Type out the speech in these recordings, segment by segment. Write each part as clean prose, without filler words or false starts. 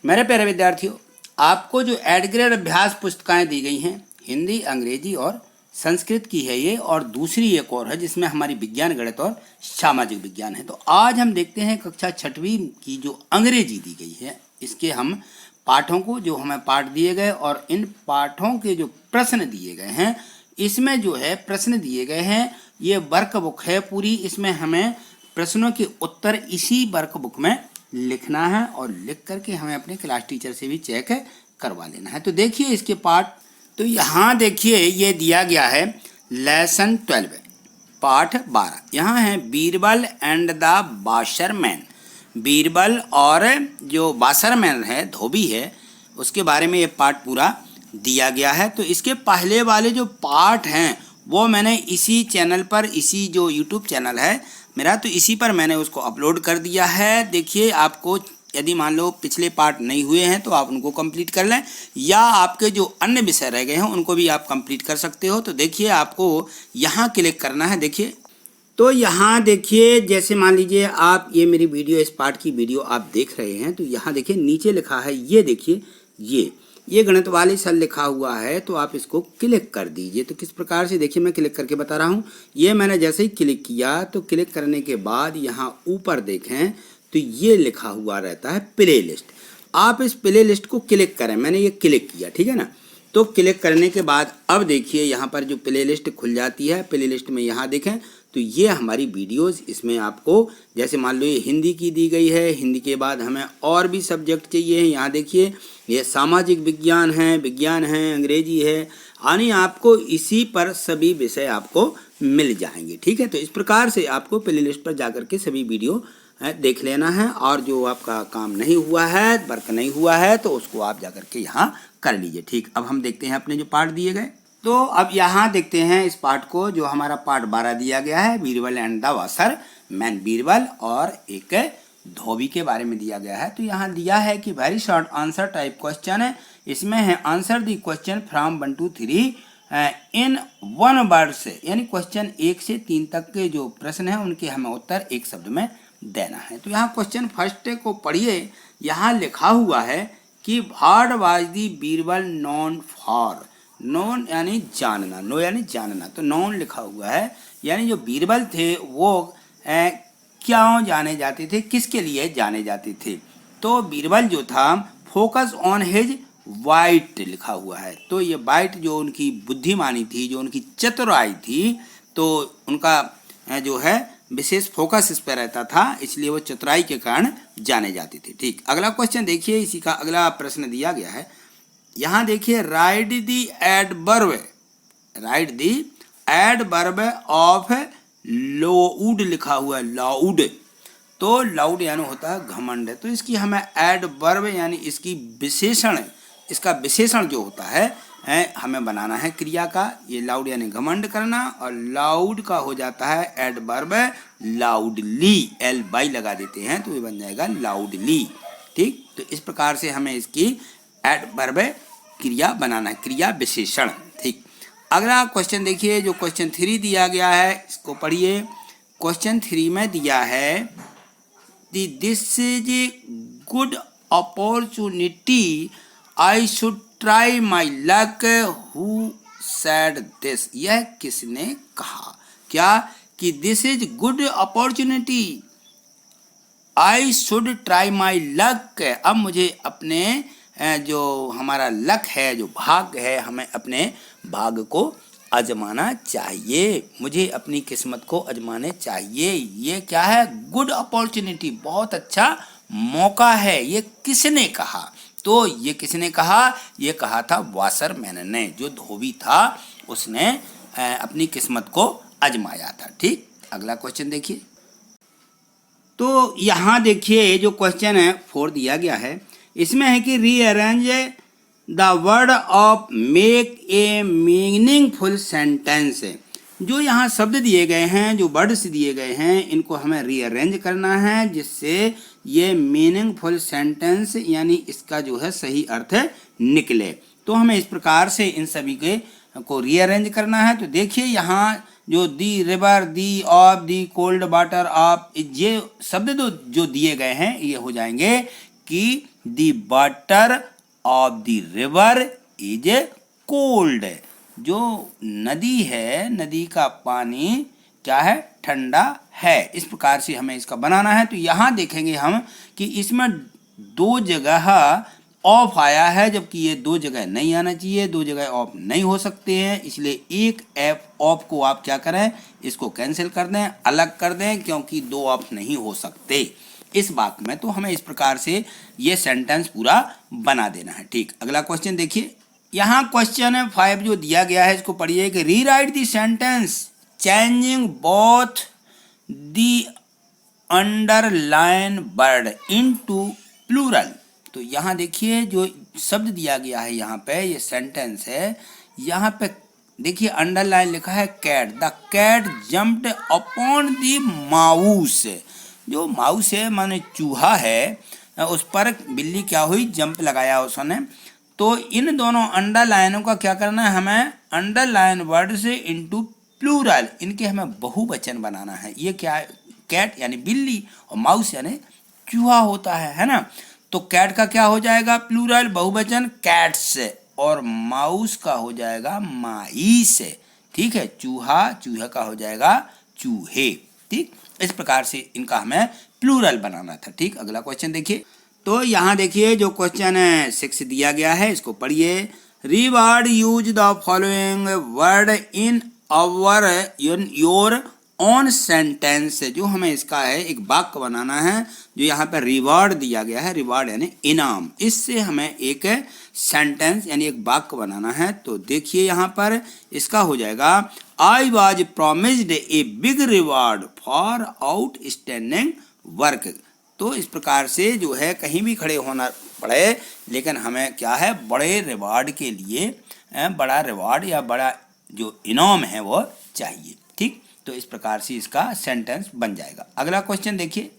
मेरे प्यारे विद्यार्थियों, आपको जो एड ग्रेड अभ्यास पुस्तकें दी गई हैं हिंदी, अंग्रेजी और संस्कृत की है ये, और दूसरी एक और है जिसमें हमारी विज्ञान, गणित और सामाजिक विज्ञान है। तो आज हम देखते हैं कक्षा 6वीं की जो अंग्रेजी दी गई है, इसके हम पाठों को, जो हमें पाठ दिए गए और इन पाठों के जो प्रश्न दिए गए हैं, इसमें जो है प्रश्न दिए गए हैं, ये वर्कबुक है पूरी, इसमें हमें प्रश्नों के उत्तर इसी वर्कबुक में लिखना है और लिख करके हमें अपने क्लास टीचर से भी चेक करवा लेना है। तो देखिए इसके पाठ, तो यहाँ देखिए ये दिया गया है लेसन 12 पाठ 12। यहाँ है Birbal and the washerman. Birbal और जो वाशरमैन है, धोबी है, उसके बारे में ये पाठ पूरा दिया गया है। तो इसके पहले वाले जो पाठ हैं वो मैंने इसी चैनल पर, इसी जो यूट्यूब चैनल है मेरा, तो इसी पर मैंने उसको अपलोड कर दिया है। देखिए, आपको यदि मान लो पिछले पार्ट नहीं हुए हैं तो आप उनको कंप्लीट कर लें, या आपके जो अन्य विषय रह गए हैं उनको भी आप कंप्लीट कर सकते हो। तो देखिए, आपको यहाँ क्लिक करना है। देखिए, तो यहाँ देखिए, जैसे मान लीजिए आप ये मेरी वीडियो, इस पार्ट की वीडियो आप देख रहे हैं, तो यहाँ देखिए नीचे लिखा है, ये देखिए ये गणित वाले सर लिखा हुआ है, तो आप इसको क्लिक कर दीजिए। तो किस प्रकार से, देखिए मैं क्लिक करके बता रहा हूँ। ये मैंने जैसे ही क्लिक किया, तो क्लिक करने के बाद यहाँ ऊपर देखें तो ये लिखा हुआ रहता है प्ले लिस्ट। आप इस प्ले लिस्ट को क्लिक करें, मैंने ये क्लिक किया, ठीक है ना। तो क्लिक करने के बाद अब देखिए यहाँ पर जो प्ले लिस्ट खुल जाती है, प्ले लिस्ट में यहाँ देखें तो ये हमारी वीडियोस, इसमें आपको जैसे मान लो ये हिंदी की दी गई है, हिंदी के बाद हमें और भी सब्जेक्ट चाहिए। यहाँ देखिए ये सामाजिक विज्ञान है, अंग्रेजी है, यानी आपको इसी पर सभी विषय आपको मिल जाएंगे, ठीक है। तो इस प्रकार से आपको प्ले लिस्ट पर जाकर के सभी वीडियो देख लेना है, और जो आपका काम नहीं हुआ है, वर्क नहीं हुआ है, तो उसको आप जाकर के यहाँ कर लीजिए, ठीक। अब हम देखते हैं अपने जो पाठ दिए गए। तो अब यहाँ देखते हैं इस पाठ को, जो हमारा पाठ 12 दिया गया है, Birbal and the washerman. Birbal और एक धोबी के बारे में दिया गया है। तो यहाँ दिया है कि very short answer type question है। इसमें है answer the question from 1 to 3 in 1 word से, यानी क्वेश्चन 1 से 3 तक के जो प्रश्न है उनके हमें उत्तर एक शब्द में देना है। तो यहाँ क्वेश्चन फर्स्ट को पढ़िए। यहाँ लिखा हुआ है कि what was the Birbal known for. Known यानी जानना, नो यानी जानना, तो नोन लिखा हुआ है, यानी जो बीरबल थे वो क्यों जाने जाते थे, किसके लिए जाने जाते थे। तो बीरबल जो था, फोकस ऑन हिज वाइट लिखा हुआ है। तो ये वाइट जो उनकी बुद्धिमानी थी, जो उनकी चतुराई थी, तो उनका जो है विशेष फोकस इस पर रहता था, इसलिए वो चतुराई के कारण जाने जाते थे, ठीक। अगला क्वेश्चन देखिए, इसी का अगला प्रश्न दिया गया है। यहाँ देखिए right the adverb, right the adverb of loud लिखा हुआ है, लाउड। तो लाउड यानी होता है घमंड, तो इसकी हमें एडवर्ब यानी इसकी विशेषण, इसका विशेषण जो होता है हमें बनाना है क्रिया का। ये लाउड यानी घमंड करना, और लाउड का हो जाता है एडवर्ब लाउडली, एल बाई लगा देते हैं तो ये बन जाएगा लाउडली, ठीक। तो इस प्रकार से हमें इसकी एडवर्ब क्रिया बनाना है, क्रिया विशेषण, ठीक। अगला क्वेश्चन देखिए, जो क्वेश्चन 3 दिया गया है, इसको पढ़िए। क्वेश्चन 3 में दिया है this is a good opportunity I should try my luck, who said this. यह किसने कहा, क्या कि this is good opportunity I should try my luck. अब मुझे अपने जो हमारा लक है, जो भाग्य है, हमें अपने भाग्य को आजमाना चाहिए, मुझे अपनी किस्मत को आजमाने चाहिए। ये क्या है, गुड अपॉर्चुनिटी, बहुत अच्छा मौका है। ये किसने कहा, तो ये किसने कहा, ये कहा था वाशरमैन ने, जो धोबी था उसने अपनी किस्मत को आजमाया था, ठीक। अगला क्वेश्चन देखिए। तो यहाँ देखिए जो क्वेश्चन है 4 दिया गया है, इसमें है कि rearrange the word of make a meaningful sentence. जो यहाँ शब्द दिए गए हैं, जो वर्ड्स दिए गए हैं, इनको हमें रीअरेंज करना है, जिससे ये मीनिंगफुल सेंटेंस यानी इसका जो है सही अर्थ निकले। तो हमें इस प्रकार से इन सभी के को रीअरेंज करना है। तो देखिए यहाँ जो the river, the of, the cold water of, ये शब्द जो दिए गए हैं ये हो जाएंगे कि the water of the river is cold. जो नदी है, नदी का पानी क्या है, ठंडा है। इस प्रकार से हमें इसका बनाना है। तो यहाँ देखेंगे हम कि इसमें दो जगह ऑफ आया है, जबकि ये दो जगह नहीं आना चाहिए, दो जगह ऑफ नहीं हो सकते हैं। इसलिए एक एफ ऑफ को आप क्या करें, इसको कैंसिल कर दें, अलग कर दें, क्योंकि दो ऑफ नहीं हो सकते इस बात में। तो हमें इस प्रकार से ये सेंटेंस पूरा बना देना है। ठीक, अगला क्वेश्चन देखिए। यहाँ क्वेश्चन है 5 जो दिया गया है, इसको पढ़िए कि rewrite the sentence changing both the underline word into plural. तो यहाँ देखिए जो शब्द दिया गया है यहाँ पे, ये सेंटेंस है, यहाँ पे देखिए अंडरलाइन लिखा है cat. The cat jumped upon the mouse. जो माउस है माने चूहा है, उस पर बिल्ली क्या हुई, जंप लगाया उसने। तो इन दोनों अंडरलाइनों का क्या करना है, हमें अंडरलाइन वर्ड से इनटू प्लूरल, इनके हमें बहुवचन बनाना है। ये क्या है, कैट यानी बिल्ली और माउस यानी चूहा होता है ना। तो कैट का क्या हो जाएगा, प्लूरल बहुवचन कैट्स, और माउस का हो जाएगा माइस। ठीक है, चूहा, चूहे का हो जाएगा चूहे। ठीक, इस प्रकार से इनका हमें प्लूरल बनाना था। ठीक, अगला क्वेश्चन देखिए। तो यहाँ देखिए जो क्वेश्चन है 6 दिया गया है, इसको पढ़िए। Reward use the following word in your on sentence. जो हमें इसका है एक वाक्य बनाना है, जो यहाँ पे रिवार्ड दिया गया है, रिवार्ड यानी इनाम, इससे हमें एक सेंटेंस यानी एक वाक्य बनाना है। तो देखिए यहाँ पर इसका हो जाएगा, I was promised a big reward for outstanding work. तो इस प्रकार से जो है कहीं भी खड़े होना पड़े, लेकिन हमें क्या है, बड़े रिवार्ड के लिए बड़ा रिवार्ड या बड़ा जो इनाम है वो चाहिए। ठीक, तो इस प्रकार से इसका सेंटेंस बन जाएगा। अगला क्वेश्चन देखिए।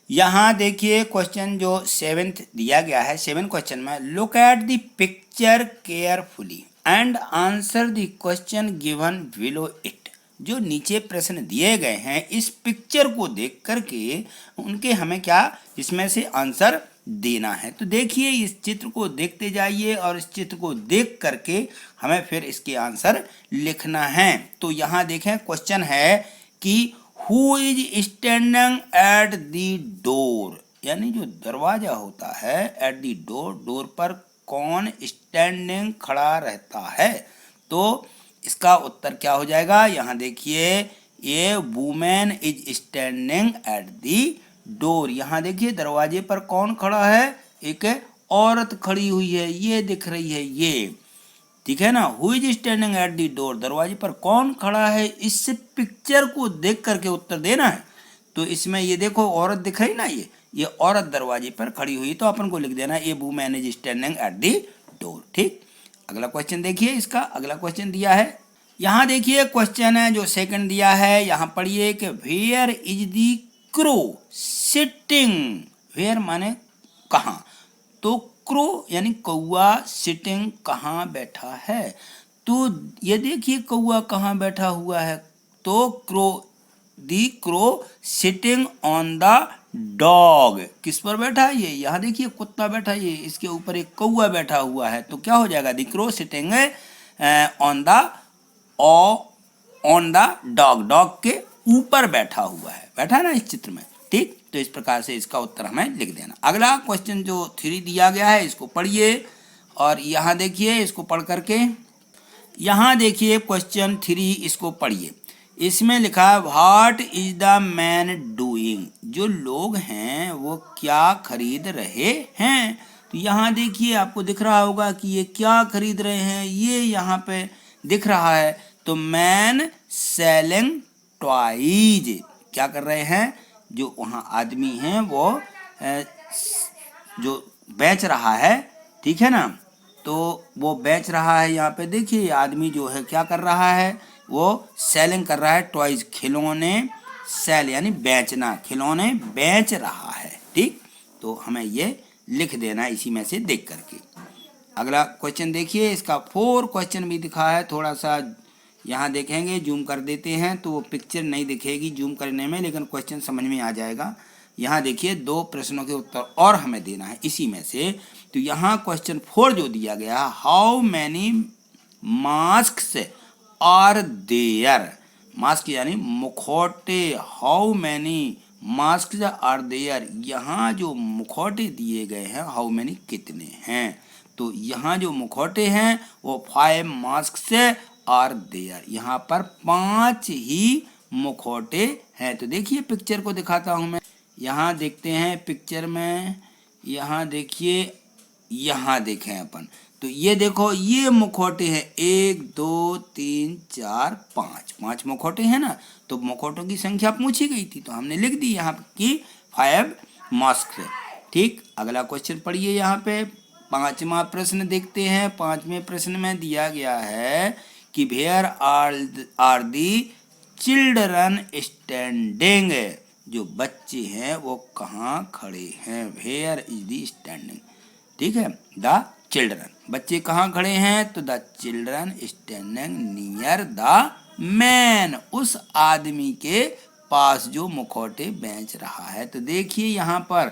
यहाँ देखिए क्वेश्चन जो 7th दिया गया है, 7 क्वेश्चन में, look at the picture carefully and answer the question given below it. जो नीचे प्रश्न दिए गए हैं, इस पिक्चर को देख करके उनके हमें क्या इसमें से आंसर देना है। तो देखिए इस चित्र को देखते जाइए और इस चित्र को देख करके हमें फिर इसके आंसर लिखना है। तो यहाँ देखें क्वेश्चन है कि who is standing at the door, यानी जो दरवाजा होता है, एट द डोर, डोर पर कौन स्टैंडिंग खड़ा रहता है। तो इसका उत्तर क्या हो जाएगा, यहाँ देखिए, a women is standing at the door. यहाँ देखिए दरवाजे पर कौन खड़ा है, एक औरत खड़ी हुई है, ये दिख रही है ये, ठीक है ना। Who is standing at the door, दरवाजे पर कौन खड़ा है, इससे पिक्चर को देख करके उत्तर देना है। तो इसमें ये देखो औरत दिख रही ना, ये औरत दरवाजे पर खड़ी हुई, तो अपन को लिख देना a women is standing at the door. ठीक, अगला क्वेश्चन देखिए। इसका अगला क्वेश्चन दिया है, यहाँ देखिए क्वेश्चन है जो 2nd दिया है, यहाँ पढ़िए कि where is the crow sitting. Where माने कहाँ, तो क्रो यानी कौआ, सिटिंग कहाँ बैठा है। तो ये देखिए कौआ कहाँ बैठा हुआ है, तो crow sitting on the dog, किस पर बैठा है ये, यहाँ देखिए कुत्ता बैठा है, ये इसके ऊपर एक कौआ बैठा हुआ है। तो क्या हो जाएगा, the crow sitting on the dog, dog के ऊपर बैठा हुआ है, बैठा है ना इस चित्र में। ठीक, तो इस प्रकार से इसका उत्तर हमें लिख देना। अगला क्वेश्चन जो 3 दिया गया है, इसको पढ़िए और यहाँ देखिए इसको पढ़ करके, यहाँ देखिए क्वेश्चन 3, इसको पढ़िए। इसमें लिखा है what is the man doing, जो लोग हैं वो क्या खरीद रहे हैं। तो यहाँ देखिए आपको दिख रहा होगा कि ये क्या खरीद रहे हैं, ये यहाँ पे दिख रहा है। तो मैन सेलिंग टॉयज, क्या कर रहे हैं, जो वहाँ आदमी हैं वो जो बेच रहा है, ठीक है ना। तो वो बेच रहा है, यहाँ पे देखिए आदमी जो है क्या कर रहा है, वो सेलिंग कर रहा है टॉयज, खिलौने, सेल यानी बेचना, खिलौने बेच रहा है। ठीक, तो हमें ये लिख देना इसी में से देख करके। अगला क्वेश्चन देखिए, इसका 4 क्वेश्चन भी दिखा है, थोड़ा सा यहाँ देखेंगे, जूम कर देते हैं तो वो पिक्चर नहीं दिखेगी जूम करने में, लेकिन क्वेश्चन समझ में आ जाएगा। यहाँ देखिए 2 प्रश्नों के उत्तर और हमें देना है इसी में से। तो यहाँ क्वेश्चन 4 जो दिया गया, how many masks are there, mask यानी मुखौटे, how many mask are there, यहाँ जो मुखौटे दिए गए हैं, हाउ मैनी कितने हैं, तो यहाँ जो मुखौटे हैं वो 5 मास्क आर देयर, यहाँ पर 5 ही मुखौटे हैं। तो देखिए पिक्चर को दिखाता हूँ मैं, यहाँ देखते हैं पिक्चर में, यहाँ देखिए, यहाँ देखें अपन, तो ये देखो ये मुखौटे हैं, 1 2 3 4 5 मुखौटे हैं ना। तो मुखौटों की संख्या पूछी गई थी तो हमने लिख दी यहाँ की 5 मास्क है। ठीक, अगला क्वेश्चन पढ़िए, यहाँ पे 5वां प्रश्न देखते हैं। 5वें प्रश्न में दिया गया है कि where are the children standing, जो बच्चे हैं वो कहाँ खड़े हैं, वेयर इज दी स्टैंडिंग। ठीक है, द चिल्ड्रन, बच्चे कहाँ खड़े हैं, तो the children standing near the man, उस आदमी के पास जो मुखौटे बेच रहा है। तो देखिए यहाँ पर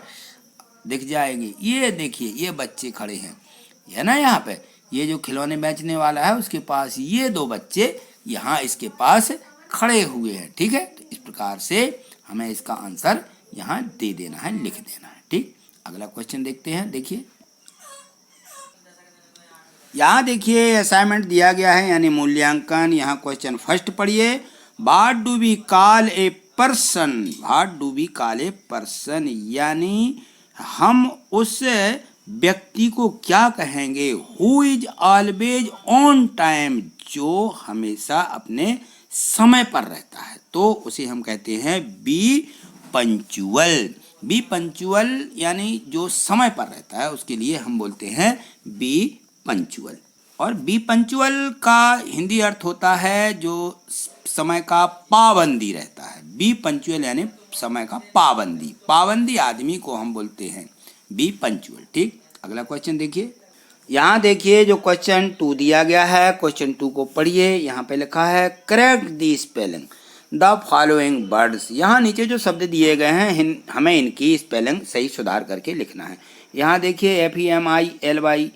दिख जाएंगे, ये देखिए ये बच्चे खड़े हैं, है ना, यहाँ पे ये जो खिलौने बेचने वाला है उसके पास ये 2 बच्चे यहाँ इसके पास खड़े हुए हैं। ठीक है, तो इस प्रकार से हमें इसका आंसर यहाँ दे देना है, लिख देना है। ठीक, अगला क्वेश्चन देखते हैं। देखिए यहाँ देखिए असाइनमेंट दिया गया है यानी मूल्यांकन। यहाँ क्वेश्चन फर्स्ट पढ़िए, what do we call a person, what do we call a person, यानी हम उस व्यक्ति को क्या कहेंगे, who is always on time, जो हमेशा अपने समय पर रहता है, तो उसे हम कहते हैं बी पंक्चुअल। बी पंक्चुअल यानी जो समय पर रहता है उसके लिए हम बोलते हैं बी पंक्चुअल। और बी पंक्चुअल का हिंदी अर्थ होता है जो समय का पाबंदी रहता है। बी पंक्चुअल यानी समय का पाबंदी, पाबंदी आदमी को हम बोलते हैं बी पंक्चुअल। ठीक, अगला क्वेश्चन देखिए, यहाँ देखिए जो क्वेश्चन 2 दिया गया है, क्वेश्चन 2 को पढ़िए। यहाँ पे लिखा है correct the spelling the following words, यहाँ नीचे जो शब्द दिए गए हैं हमें इनकी स्पेलिंग सही सुधार करके लिखना है। यहाँ देखिए FEMILY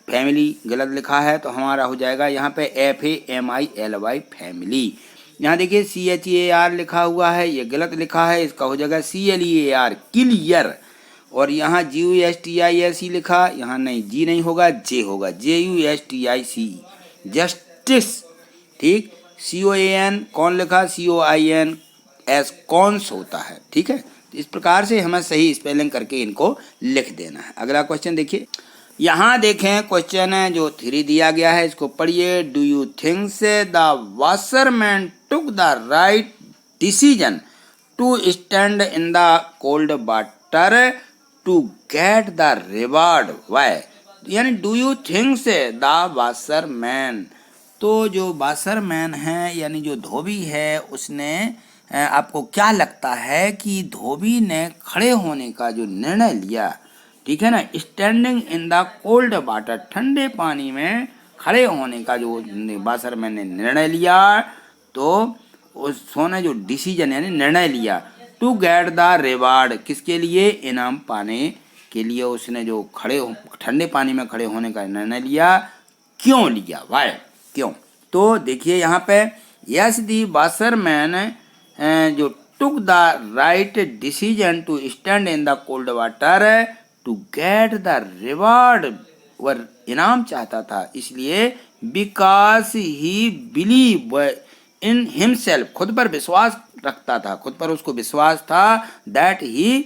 फैमिली गलत लिखा है तो हमारा हो जाएगा यहाँ पे FAMILY फैमिली। यहाँ देखिए CHEAR लिखा हुआ है, ये गलत लिखा है, इसका हो जाएगा CLEAR क्लियर। और यहाँ JUSTICE लिखा, यहाँ नहीं, जी नहीं होगा, जे होगा, JUSTICE जस्टिस। ठीक, COAN कौन लिखा, COINS कौन्स होता है। ठीक है, तो इस प्रकार से हमें सही स्पेलिंग करके इनको लिख देना है। अगला क्वेश्चन देखिए, यहाँ देखें क्वेश्चन है जो 3 दिया गया है, इसको पढ़िए। Do you think the washerman took the right decision to stand in the cold water to get the reward, why, यानी do you think the washerman, तो जो वॉशरमैन है यानी जो धोबी है उसने आपको क्या लगता है कि धोबी ने खड़े होने का जो निर्णय लिया, ठीक है ना, standing in the cold water, ठंडे पानी में खड़े होने का जो वॉशरमैन ने निर्णय लिया, तो उसने जो डिसीजन यानी निर्णय लिया टू गेट द रिवार्ड, किसके लिए, इनाम पाने के लिए उसने जो ठंडे पानी में खड़े होने का निर्णय लिया, क्यों लिया, वाई, क्यों। तो देखिए यहाँ पे यस दी वॉशरमैन जो took the right decision to stand in the cold water to get the reward, वह इनाम चाहता था इसलिए, because he believe in himself, खुद पर विश्वास रखता था, खुद पर उसको विश्वास था, that he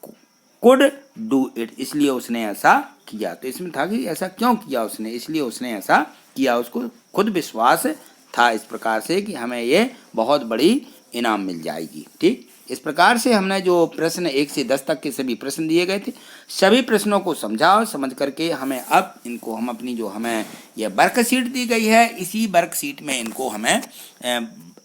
could do it, इसलिए उसने ऐसा किया। तो इसमें था कि ऐसा क्यों किया उसने, इसलिए उसने ऐसा किया, उसको खुद विश्वास था इस प्रकार से कि हमें ये बहुत बड़ी इनाम मिल जाएगी। ठीक, इस प्रकार से हमने जो प्रश्न 1 से 10 तक के सभी प्रश्न दिए गए थे, सभी प्रश्नों को समझ करके हमें अब इनको हम अपनी जो हमें यह वर्कशीट दी गई है, इसी वर्कशीट में इनको हमें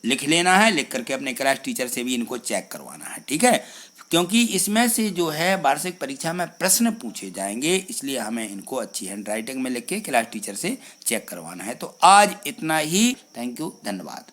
लिख लेना है, लिख करके अपने क्लास टीचर से भी इनको चेक करवाना है। ठीक है, क्योंकि इसमें से जो है वार्षिक परीक्षा में प्रश्न पूछे जाएंगे, इसलिए हमें इनको अच्छी हैंड राइटिंग में लिख के क्लास टीचर से चेक करवाना है। तो आज इतना ही, थैंक यू, धन्यवाद।